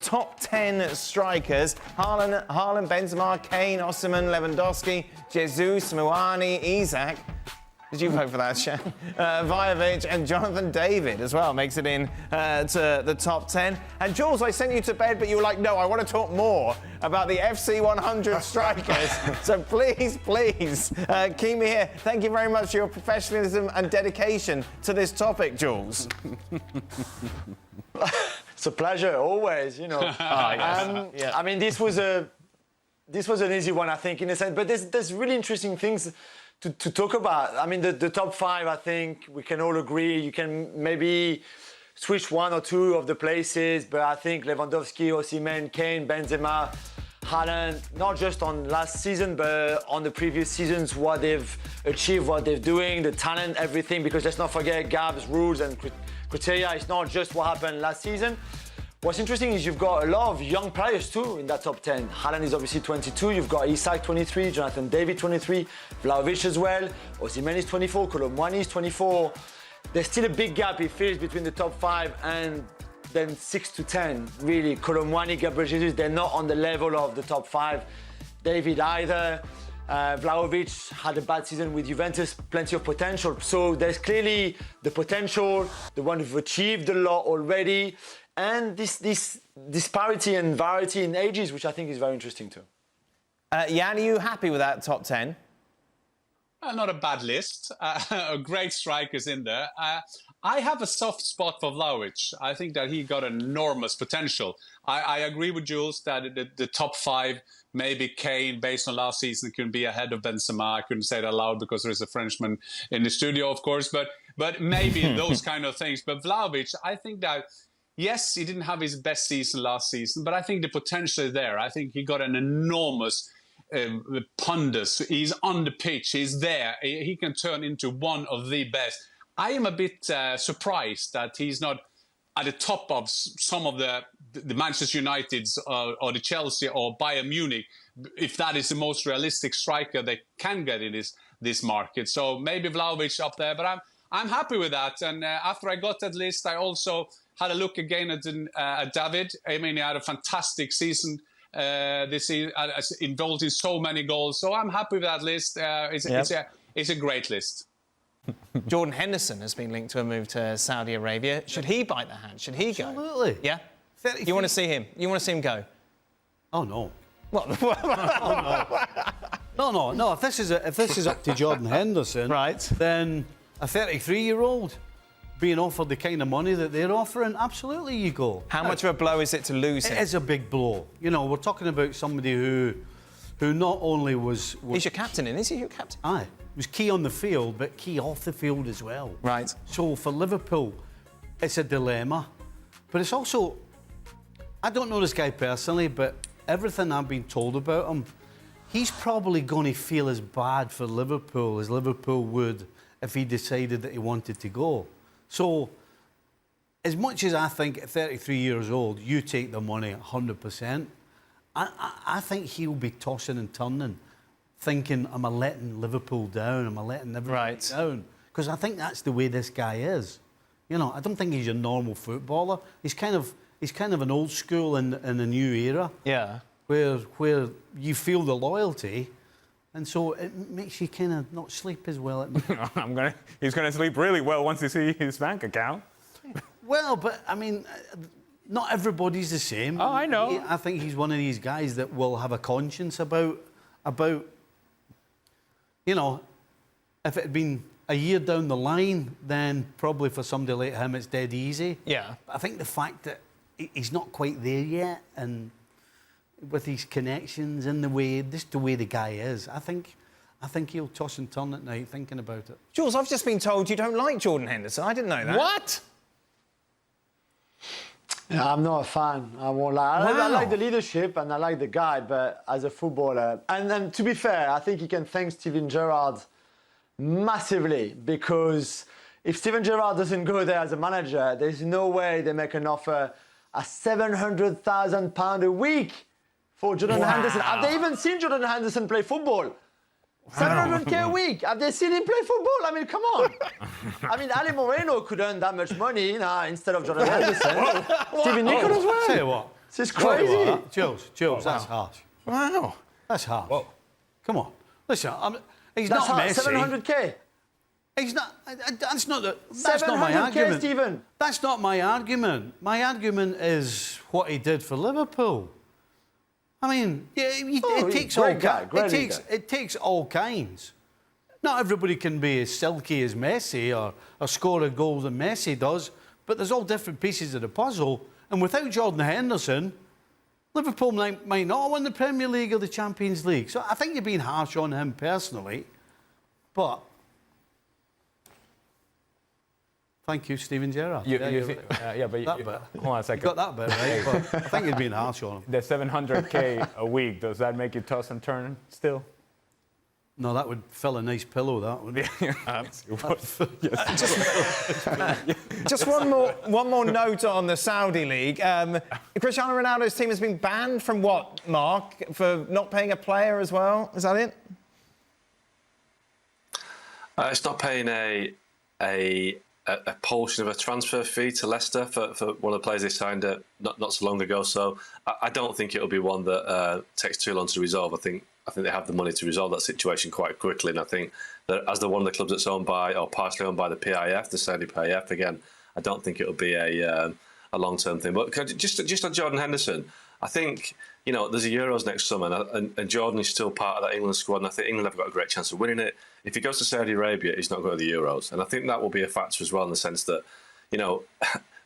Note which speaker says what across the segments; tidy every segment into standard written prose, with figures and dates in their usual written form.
Speaker 1: top 10 strikers. Haaland, Benzema, Kane, Osimhen, Lewandowski, Jesus, Muani, Isak. Did you vote for that, Shan? Vajovic and Jonathan David as well makes it in to the top 10. And Jules, I sent you to bed, but you were like, no, I want to talk more about the FC 100 strikers. So please, keep me here. Thank you very much for your professionalism and dedication to this topic, Jules.
Speaker 2: It's a pleasure, always, you know.
Speaker 1: Yes. Yeah.
Speaker 2: I mean, this was an easy one, I think, in a sense. But there's really interesting things to talk about. I mean, the top 5, I think we can all agree. You can maybe switch 1 or 2 of the places, but I think Lewandowski, Osimhen, Kane, Benzema, Haaland, not just on last season, but on the previous seasons, what they've achieved, what they're doing, the talent, everything, because let's not forget Gab's rules and criteria. It's not just what happened last season. What's interesting is you've got a lot of young players too in that top 10. Haaland is obviously 22, you've got Isak 23, Jonathan David 23, Vlahovic as well, Osimhen is 24, Muani is 24. There's still a big gap, it feels, between the top 5 and then 6 to 10, really. Muani, Gabriel Jesus, they're not on the level of the top 5. David either. Vlahovic had a bad season with Juventus, plenty of potential. So there's clearly the potential, the one who've achieved a lot already, and this disparity and variety in ages, which I think is very interesting too.
Speaker 1: Jan, are you happy with that top 10?
Speaker 3: Not a bad list. Great strikers in there. I have a soft spot for Vlahovic. I think that he got enormous potential. I agree with Jules that the top 5, maybe Kane, based on last season, can be ahead of Benzema. I couldn't say that loud because there is a Frenchman in the studio, of course, but maybe those kind of things. But Vlahovic, I think that, yes, he didn't have his best season last season, but I think the potential is there. I think he got an enormous pundus. He's on the pitch. He's there. He can turn into one of the best. I am a bit surprised that he's not at the top of some of the Manchester Uniteds or the Chelsea or Bayern Munich, if that is the most realistic striker they can get in this market. So maybe Vlahovic up there, but I'm happy with that. And after I got that list, I also had a look again at David. I mean, he had a fantastic season this season, involved in so many goals. So I'm happy with that list. It's a great list.
Speaker 1: Jordan Henderson has been linked to a move to Saudi Arabia. Should he bite the hand? Should he go?
Speaker 4: Absolutely.
Speaker 1: Yeah? You want to see him? You want to see him go?
Speaker 4: Oh, no.
Speaker 1: What?
Speaker 4: No. If this is up to Jordan Henderson,
Speaker 1: right,
Speaker 4: then a 33-year-old being offered the kind of money that they're offering, absolutely you go.
Speaker 1: How much of a blow is it to lose him?
Speaker 4: It is a big blow. You know, we're talking about somebody who not only was...
Speaker 1: He's your captain, isn't he? Is he your captain?
Speaker 4: Aye. Was key on the field, but key off the field as well.
Speaker 1: Right.
Speaker 4: So for Liverpool, it's a dilemma. But it's also... I don't know this guy personally, but everything I've been told about him, he's probably going to feel as bad for Liverpool as Liverpool would if he decided that he wanted to go. So, as much as I think at 33 years old, you take the money 100%, I think he'll be tossing and turning, thinking, am I letting Liverpool down? Am I letting everybody down? Because I think that's the way this guy is. You know, I don't think he's a normal footballer. He's kind of an old school in a new era.
Speaker 1: Yeah.
Speaker 4: Where you feel the loyalty, and so it makes you kind of not sleep as well at night.
Speaker 5: He's going to sleep really well once you see his bank account.
Speaker 4: Well, but I mean, not everybody's the same.
Speaker 5: Oh, I know.
Speaker 4: I think he's one of these guys that will have a conscience about, you know, if it had been a year down the line, then probably for somebody like him, it's dead easy.
Speaker 1: Yeah.
Speaker 4: But I think the fact that he's not quite there yet, and with his connections and the way the guy is, I think he'll toss and turn at night thinking about it.
Speaker 1: Jules, I've just been told you don't like Jordan Henderson. I didn't know that.
Speaker 5: What?
Speaker 2: Yeah, I'm not a fan. I won't lie. I like the leadership and I like the guy, but as a footballer, and then to be fair, I think he can thank Steven Gerrard massively, because if Steven Gerrard doesn't go there as a manager, there's no way they make an offer at £700,000 a week for Jordan Henderson. Have they even seen Jordan Henderson play football? 700k a week. Have they seen him play football? I mean, come on. I mean, Ali Moreno could earn that much money instead of Jordan Henderson. Stevie Nicol as well.
Speaker 4: Tell you what,
Speaker 2: This is crazy.
Speaker 4: Jules, that's harsh.
Speaker 1: Wow.
Speaker 4: That's harsh.
Speaker 5: Whoa.
Speaker 4: Come on. Listen, he's
Speaker 2: That's
Speaker 4: not
Speaker 2: hard.
Speaker 4: Messi.
Speaker 2: 700k.
Speaker 4: He's not. That's not my
Speaker 2: 700k,
Speaker 4: argument.
Speaker 2: Stephen.
Speaker 4: That's not my argument. My argument is what he did for Liverpool. I mean, it takes all
Speaker 2: great guy, great leader.
Speaker 4: it takes all kinds. Not everybody can be as silky as Messi or score a goal than Messi does, but there's all different pieces of the puzzle. And without Jordan Henderson, Liverpool might not win the Premier League or the Champions League. So I think you're being harsh on him personally, but. Thank you, Steven Gerrard.
Speaker 5: But
Speaker 4: that bit.
Speaker 5: hold on a second.
Speaker 4: You got that bit, right? But I think you're being harsh on him.
Speaker 5: The 700k a week, does that make you toss and turn still?
Speaker 4: No, that would fill a nice pillow, that would.
Speaker 1: Just one more note on the Saudi League. Cristiano Ronaldo's team has been banned from what, Mark? For not paying a player as well? Is that it?
Speaker 6: It's not paying a portion of a transfer fee to Leicester for one of the players they signed not so long ago. So I don't think it'll be one that takes too long to resolve. I think they have the money to resolve that situation quite quickly. And I think that as they're one of the clubs that's owned by, or partially owned by the PIF, the Saudi PIF, again, I don't think it'll be a long-term thing. But just on Jordan Henderson, I think, there's a Euros next summer, and Jordan is still part of that England squad, and I think England have got a great chance of winning it. If he goes to Saudi Arabia, he's not going to the Euros. And I think that will be a factor as well, in the sense that,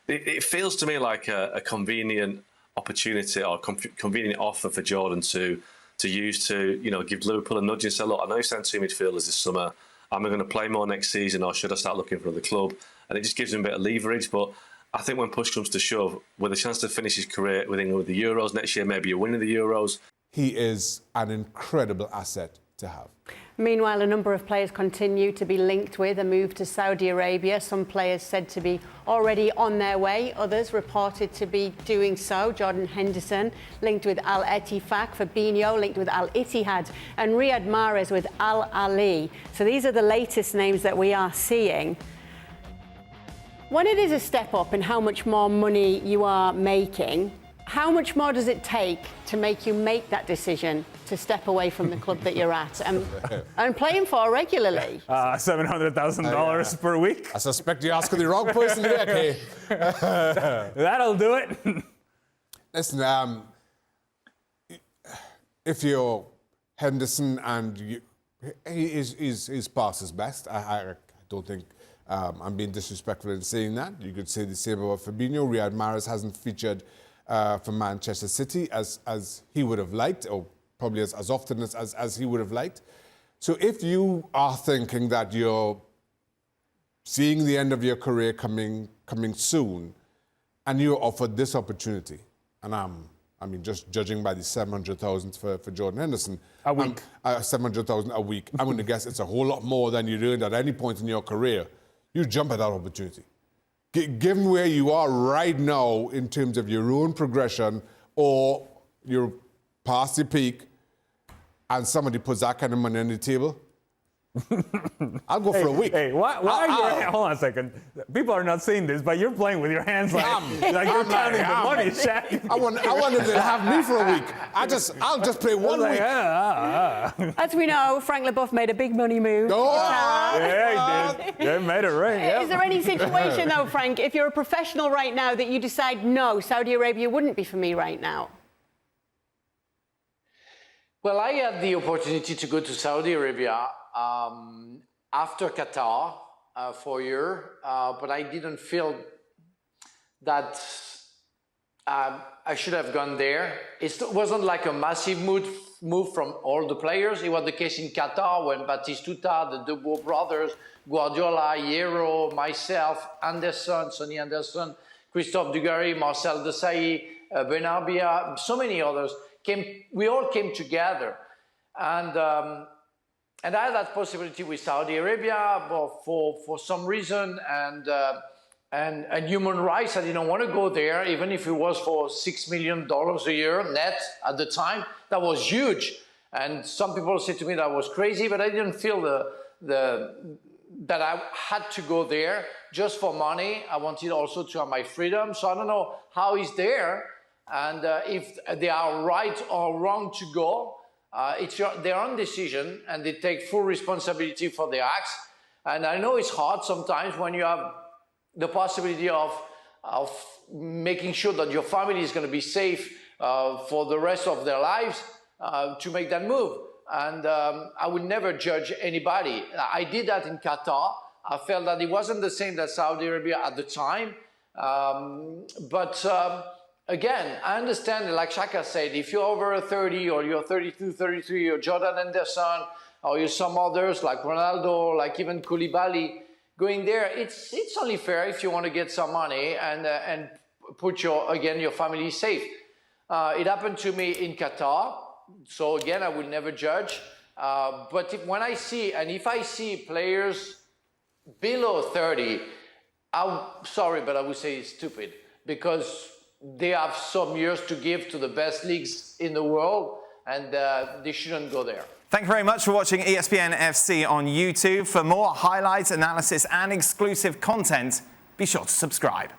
Speaker 6: it feels to me like a convenient opportunity or convenient offer for Jordan to use to, give Liverpool a nudge and say, look, I know you sent two midfielders this summer. Am I going to play more next season, or should I start looking for another club? And it just gives him a bit of leverage. But I think when push comes to shove, with a chance to finish his career with England with the Euros next year, maybe a win of the Euros.
Speaker 7: He is an incredible asset to have.
Speaker 8: Meanwhile, a number of players continue to be linked with a move to Saudi Arabia. Some players said to be already on their way, others reported to be doing so. Jordan Henderson linked with Al Ettifaq, Fabinho linked with Al Ittihad, and Riyad Mahrez with Al Ali. So these are the latest names that we are seeing. When it is a step up in how much more money you are making, how much more does it take to make you make that decision to step away from the club that you're at and playing for regularly?
Speaker 5: $700,000 per week.
Speaker 7: I suspect you're asking the wrong person there, Kay.
Speaker 5: That'll do it.
Speaker 7: Listen, if you're Henderson and he is past his best, I don't think I'm being disrespectful in saying that. You could say the same about Fabinho. Riyad Mahrez hasn't featured for Manchester City as he would have liked, or probably as often as he would have liked. So if you are thinking that you're seeing the end of your career coming soon, and you're offered this opportunity, and just judging by the 700,000 for Jordan Henderson
Speaker 5: a week,
Speaker 7: 700,000 a week, I'm going to guess it's a whole lot more than you earned at any point in your career. You jump at that opportunity. Given where you are right now in terms of your own progression, or you're past the peak, and somebody puts that kind of money on the table, I'll go for a week.
Speaker 5: Hey, why are you... Hold on a second. People are not seeing this, but you're playing with your hands like you're counting the money, Shaq.
Speaker 7: I wanted to have me for a week. I'll just play 1 week.
Speaker 8: As we know, Frank Leboeuf made a big money move.
Speaker 5: Yeah, he did. They made a ring. Yep.
Speaker 8: Is there any situation, though, Frank, if you're a professional right now, that you decide, no, Saudi Arabia wouldn't be for me right now?
Speaker 9: Well, I had the opportunity to go to Saudi Arabia after Qatar for a year, but I didn't feel that I should have gone there. It wasn't like a massive move from all the players. It was the case in Qatar when Batistuta, the De Boer brothers, Guardiola, Hierro, myself, Anderson, Sonny Anderson, Christophe Dugarry, Marcel Desailly, Benarbia, so many others we all came together. And I had that possibility with Saudi Arabia, but for some reason and human rights, I didn't want to go there, even if it was for $6 million a year net at the time. That was huge. And some people said to me that was crazy, but I didn't feel that I had to go there just for money. I wanted also to have my freedom. So I don't know how it's there. And if they are right or wrong to go, it's their own decision, and they take full responsibility for their acts. And I know it's hard sometimes when you have the possibility of making sure that your family is going to be safe for the rest of their lives to make that move. And I would never judge anybody. I did that in Qatar. I felt that it wasn't the same as Saudi Arabia at the time. Again, I understand, like Shaka said, if you're over 30 or you're 32, 33, or Jordan Henderson, or you're some others like Ronaldo, like even Koulibaly, going there, it's only fair if you want to get some money and put your family safe. It happened to me in Qatar, so again, I will never judge. But if I see players below 30, I'm sorry, but I would say it's stupid, because they have some years to give to the best leagues in the world, and they shouldn't go there.
Speaker 1: Thank you very much for watching ESPN FC on YouTube. For more highlights, analysis and exclusive content, be sure to subscribe.